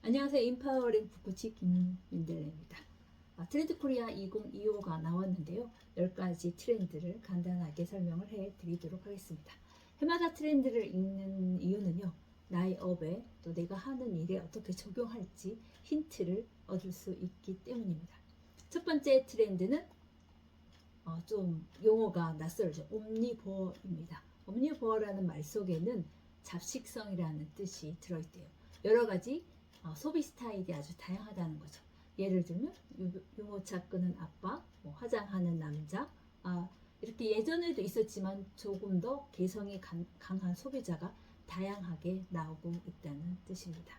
안녕하세요. 인파워링 북구치 김민들레입니다. 트렌드 코리아 2025가 나왔는데요. 10가지 트렌드를 간단하게 설명을 해 드리도록 하겠습니다. 해마다 트렌드를 읽는 이유는요. 나의 업에 또 내가 하는 일에 어떻게 적용할지 힌트를 얻을 수 있기 때문입니다. 첫 번째 트렌드는 좀 용어가 낯설죠. 옴니버입니다. 옴니버라는 말 속에는 잡식성이라는 뜻이 들어있대요. 여러 가지 소비 스타일이 아주 다양하다는 거죠. 예를 들면 유모차 끄는 아빠, 화장하는 남자, 이렇게 예전에도 있었지만 조금 더 개성이 강한 소비자가 다양하게 나오고 있다는 뜻입니다.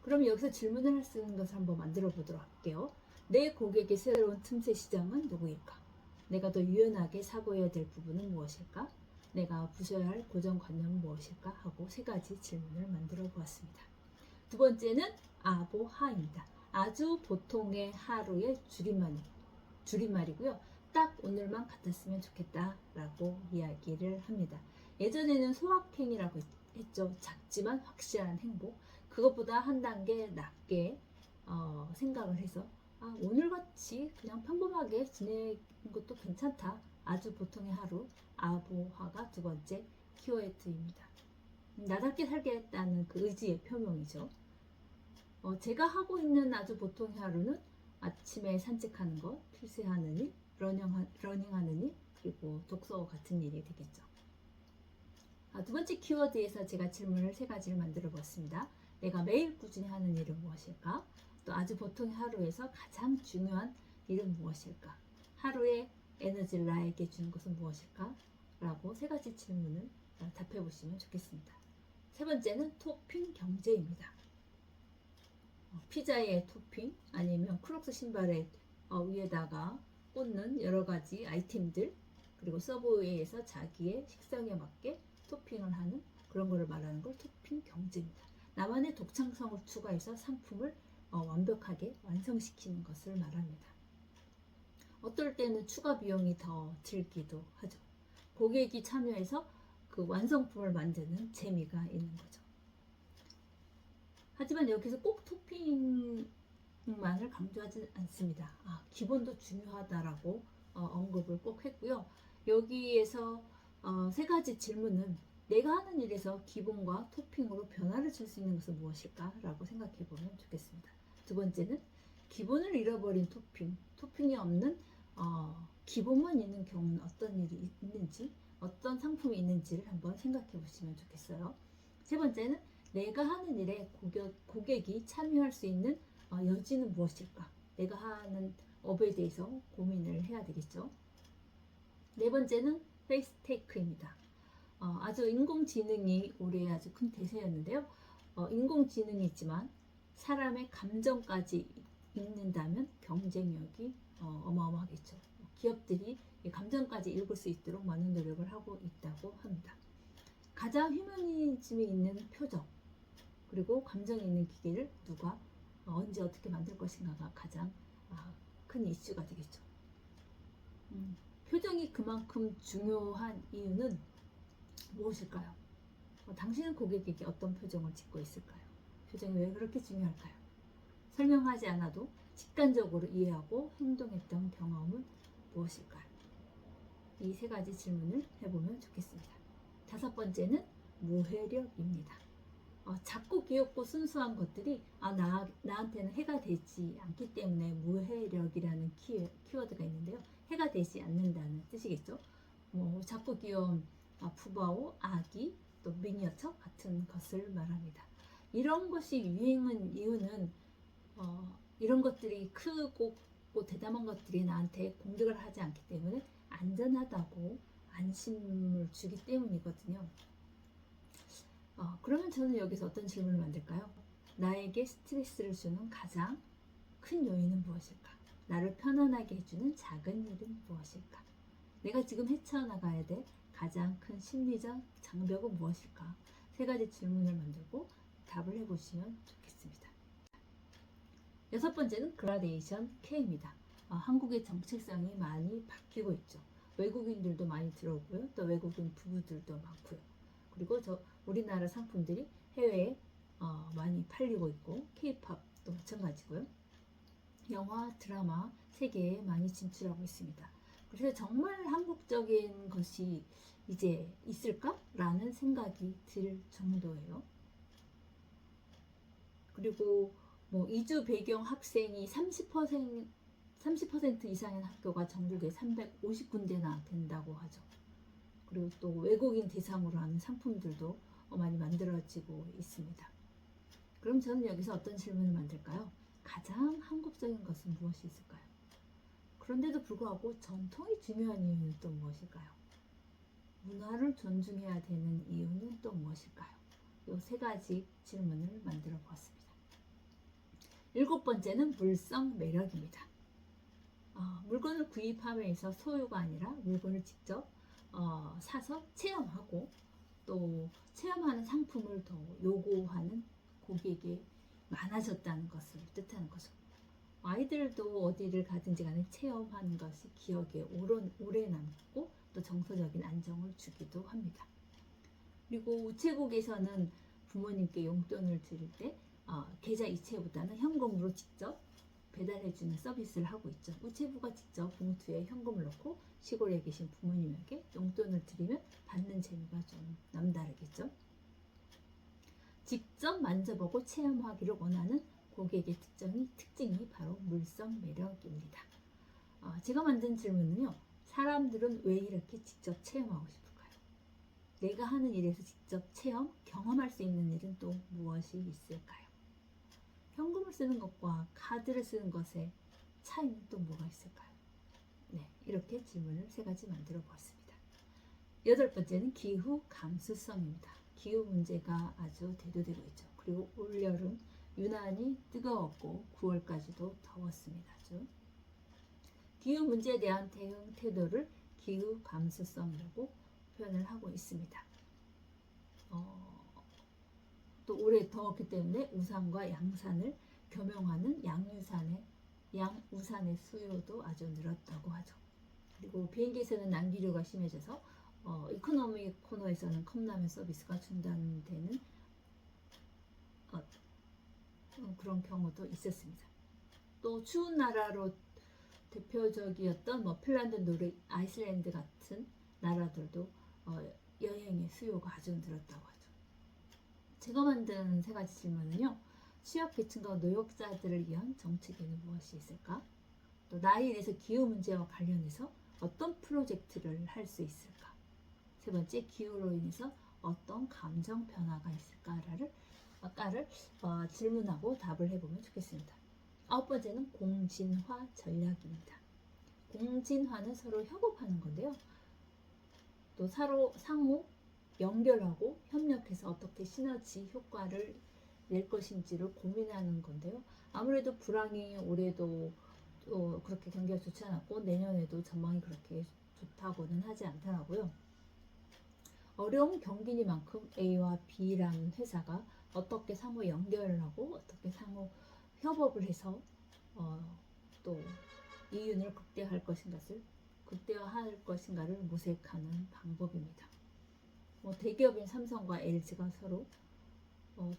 그럼 여기서 질문을 할 수 있는 것을 한번 만들어 보도록 할게요. 내 고객의 새로운 틈새 시장은 누구일까? 내가 더 유연하게 사고해야 될 부분은 무엇일까? 내가 부셔야 할 고정관념은 무엇일까? 하고 세 가지 질문을 만들어 보았습니다. 두 번째는 아보하입니다. 아주 보통의 하루의 줄임말이고요. 딱 오늘만 같았으면 좋겠다 라고 이야기를 합니다. 예전에는 소확행이라고 했죠. 작지만 확실한 행복. 그것보다 한 단계 낮게 생각을 해서 오늘같이 그냥 평범하게 지내는 것도 괜찮다. 아주 보통의 하루. 아보하가 두 번째 키워드입니다. 나답게 살겠다는 그 의지의 표명이죠. 제가 하고 있는 아주 보통의 하루는 아침에 산책하는 것, 필수하는 일, 러닝하는 일, 그리고 독서 같은 일이 되겠죠. 두 번째 키워드에서 제가 질문을 세 가지를 만들어 보았습니다. 내가 매일 꾸준히 하는 일은 무엇일까? 또 아주 보통의 하루에서 가장 중요한 일은 무엇일까? 하루의 에너지를 나에게 주는 것은 무엇일까? 라고 세 가지 질문을 답해 보시면 좋겠습니다. 세 번째는 토핑 경제입니다. 피자의 토핑 아니면 크록스 신발의 위에다가 꽂는 여러 가지 아이템들, 그리고 서브웨이에서 자기의 식성에 맞게 토핑을 하는 그런 거를 말하는 걸 토핑 경제입니다. 나만의 독창성을 추가해서 상품을 완벽하게 완성시키는 것을 말합니다. 어떨 때는 추가 비용이 더 들기도 하죠. 고객이 참여해서 그 완성품을 만드는 재미가 있는 거죠. 하지만 여기서 꼭 토핑만을 강조하지 않습니다. 기본도 중요하다라고 언급을 꼭 했고요. 여기에서 세 가지 질문은 내가 하는 일에서 기본과 토핑으로 변화를 줄 수 있는 것은 무엇일까? 라고 생각해 보면 좋겠습니다. 두 번째는 기본을 잃어버린 토핑이 없는 기본만 있는 경우는 어떤 일이 있는지, 어떤 상품이 있는지를 한번 생각해 보시면 좋겠어요. 세 번째는 내가 하는 일에 고객이 참여할 수 있는 여지는 무엇일까? 내가 하는 업에 대해서 고민을 해야 되겠죠. 네 번째는 페이스테이크입니다. 아주 인공지능이 올해 아주 큰 대세였는데요. 인공지능이 있지만 사람의 감정까지 읽는다면 경쟁력이 어마어마하겠죠. 기업들이 감정까지 읽을 수 있도록 많은 노력을 하고 있다고 합니다. 가장 휴머니즘이 있는 표정, 그리고 감정이 있는 기계를 누가 언제 어떻게 만들 것인가가 가장 큰 이슈가 되겠죠. 표정이 그만큼 중요한 이유는 무엇일까요? 당신은 고객에게 어떤 표정을 짓고 있을까요? 표정이 왜 그렇게 중요할까요? 설명하지 않아도 직관적으로 이해하고 행동했던 경험은 무엇일까요? 이 세 가지 질문을 해보면 좋겠습니다. 다섯 번째는 무해력입니다. 작고 귀엽고 순수한 것들이 나한테는 해가 되지 않기 때문에 무해력이라는 키워드가 있는데요. 해가 되지 않는다는 뜻이겠죠. 작고 귀여운 푸바오, 아기, 또 미니어처 같은 것을 말합니다. 이런 것이 유행한 이유는 이런 것들이 크고 대담한 것들이 나한테 공격을 하지 않기 때문에 안전하다고 안심을 주기 때문이거든요. 그러면 저는 여기서 어떤 질문을 만들까요? 나에게 스트레스를 주는 가장 큰 요인은 무엇일까? 나를 편안하게 해주는 작은 일은 무엇일까? 내가 지금 헤쳐나가야 될 가장 큰 심리적 장벽은 무엇일까? 세 가지 질문을 만들고 답을 해보시면 좋겠습니다. 여섯 번째는 그라데이션 K입니다. 한국의 정체성이 많이 바뀌고 있죠. 외국인들도 많이 들어오고요. 또 외국인 부부들도 많고요. 그리고 우리나라 상품들이 해외에 많이 팔리고 있고 K-팝도 마찬가지고요. 영화, 드라마 세계에 많이 진출하고 있습니다. 그래서 정말 한국적인 것이 이제 있을까라는 생각이 들 정도예요. 그리고 뭐 이주 배경 학생이 30% 이상의 학교가 전국에 350군데나 된다고 하죠. 그리고 또 외국인 대상으로 하는 상품들도 많이 만들어지고 있습니다. 그럼 저는 여기서 어떤 질문을 만들까요? 가장 한국적인 것은 무엇이 있을까요? 그런데도 불구하고 전통이 중요한 이유는 또 무엇일까요? 문화를 존중해야 되는 이유는 또 무엇일까요? 이 세 가지 질문을 만들어 보았습니다. 7번째는 물성 매력입니다. 물건을 구입하면서 소유가 아니라 물건을 직접 사서 체험하고 또 체험하는 상품을 더 요구하는 고객이 많아졌다는 것을 뜻하는 거죠. 아이들도 어디를 가든지 간에 체험하는 것이 기억에 오래 남고 또 정서적인 안정을 주기도 합니다. 그리고 우체국에서는 부모님께 용돈을 드릴 때 계좌 이체보다는 현금으로 직접 배달해주는 서비스를 하고 있죠. 우체부가 직접 봉투에 현금을 넣고 시골에 계신 부모님에게 용돈을 드리면 받는 재미가 좀 남다르겠죠. 직접 만져보고 체험하기를 원하는 고객의 특징이 바로 물성 매력입니다. 제가 만든 질문은요. 사람들은 왜 이렇게 직접 체험하고 싶을까요? 내가 하는 일에서 직접 체험, 경험할 수 있는 일은 또 무엇이 있을까요? 현금을 쓰는 것과 카드를 쓰는 것의 차이는 또 뭐가 있을까요? 네, 이렇게 질문을 세 가지 만들어 보았습니다. 8번째는 기후 감수성입니다. 기후 문제가 아주 대두되고 있죠. 그리고 올여름 유난히 뜨거웠고 9월까지도 더웠습니다. 기후 문제에 대한 대응 태도를 기후 감수성이라고 표현을 하고 있습니다. 또 올해 더웠기 때문에 우산과 양산을 겸용하는 양우산의 수요도 아주 늘었다고 하죠. 그리고 비행기에서는 난기류가 심해져서 이코노미 코너에서는 컵라면 서비스가 중단되는 그런 경우도 있었습니다. 또 추운 나라로 대표적이었던 핀란드, 노르, 아이슬란드 같은 나라들도 여행의 수요가 아주 늘었다고 하죠. 제가 만든 세 가지 질문은요. 취약계층과 노역자들을 위한 정책에는 무엇이 있을까? 또 나이에 대해서 기후 문제와 관련해서 어떤 프로젝트를 할 수 있을까? 세 번째, 기후로 인해서 어떤 감정 변화가 있을까를 질문하고 답을 해보면 좋겠습니다. 9번째는 공진화 전략입니다. 공진화는 서로 협업하는 건데요. 또 상호 연결하고 협력해서 어떻게 시너지 효과를 낼 것인지를 고민하는 건데요. 아무래도 불황이 올해도 그렇게 경기가 좋지 않았고 내년에도 전망이 그렇게 좋다고는 하지 않더라고요. 어려운 경기니만큼 A와 B라는 회사가 어떻게 상호 연결을 하고 어떻게 상호 협업을 해서 또 이윤을 극대화할 것인가를 모색하는 방법입니다. 대기업인 삼성과 LG가 서로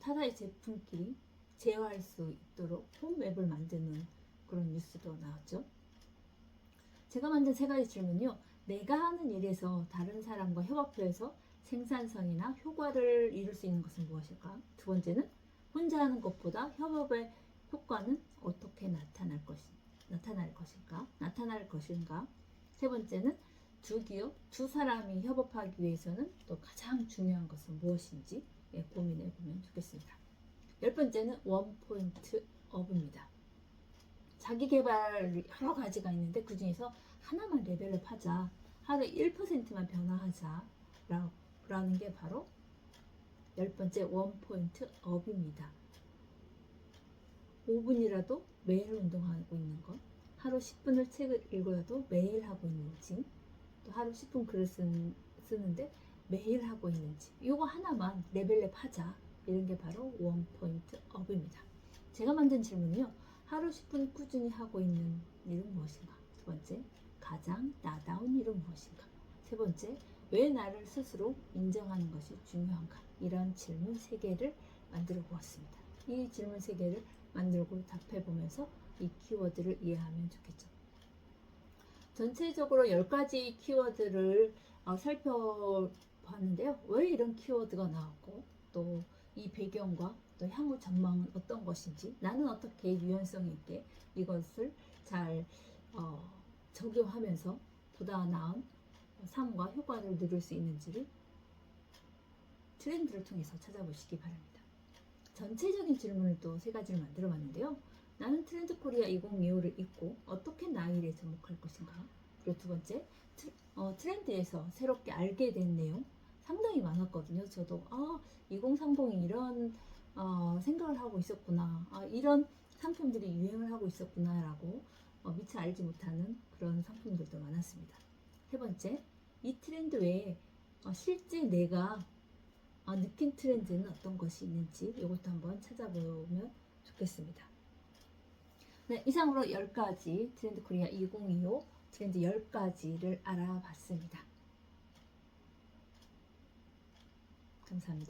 타사의 제품끼리 제어할 수 있도록 홈웹을 만드는 그런 뉴스도 나왔죠. 제가 만든 세 가지 질문이요. 내가 하는 일에서 다른 사람과 협업해서 생산성이나 효과를 이룰 수 있는 것은 무엇일까? 두 번째는 혼자 하는 것보다 협업의 효과는 어떻게 나타날 것인가? 세 번째는 두 사람이 협업하기 위해서는 또 가장 중요한 것은 무엇인지 고민해 보면 좋겠습니다. 10번째는 원포인트 업입니다. 자기 개발 여러 가지가 있는데 그 중에서 하나만 레벨업 하자, 하루에 1%만 변화하자 라는 게 바로 10번째 원포인트 업입니다. 5분이라도 매일 운동하고 있는 것, 하루 10분을 책을 읽어도 매일 하고 있는지, 또 하루 10분 글을 쓰는데 매일 하고 있는지, 이거 하나만 레벨업 하자, 이런 게 바로 원포인트 업입니다. 제가 만든 질문이요. 하루 10분 꾸준히 하고 있는 일은 무엇인가? 두 번째, 가장 나다운 일은 무엇인가? 세 번째, 왜 나를 스스로 인정하는 것이 중요한가? 이런 질문 3개를 만들어 보았습니다. 이 질문 3개를 만들고 답해 보면서 이 키워드를 이해하면 좋겠죠. 전체적으로 10가지 키워드를 살펴봤는데요. 왜 이런 키워드가 나왔고 또 이 배경과 또 향후 전망은 어떤 것인지, 나는 어떻게 유연성 있게 이것을 잘 적용하면서 보다 나은 삶과 효과를 누릴 수 있는지를 트렌드를 통해서 찾아보시기 바랍니다. 전체적인 질문을 또 3가지를 만들어 봤는데요. 나는 트렌드 코리아 2025를 읽고 어떻게 나일에 접목할 것인가? 그리고 2번째, 트렌드에서 새롭게 알게 된 내용 상당히 많았거든요. 저도 2030이 이런 생각을 하고 있었구나, 이런 상품들이 유행을 하고 있었구나 라고 미처 알지 못하는 그런 상품들도 많았습니다. 3번째, 이 트렌드 외에 실제 내가 느낀 트렌드는 어떤 것이 있는지 이것도 한번 찾아보면 좋겠습니다. 네, 이상으로 10가지 트렌드 코리아 2025 트렌드 10가지를 알아봤습니다. 감사합니다.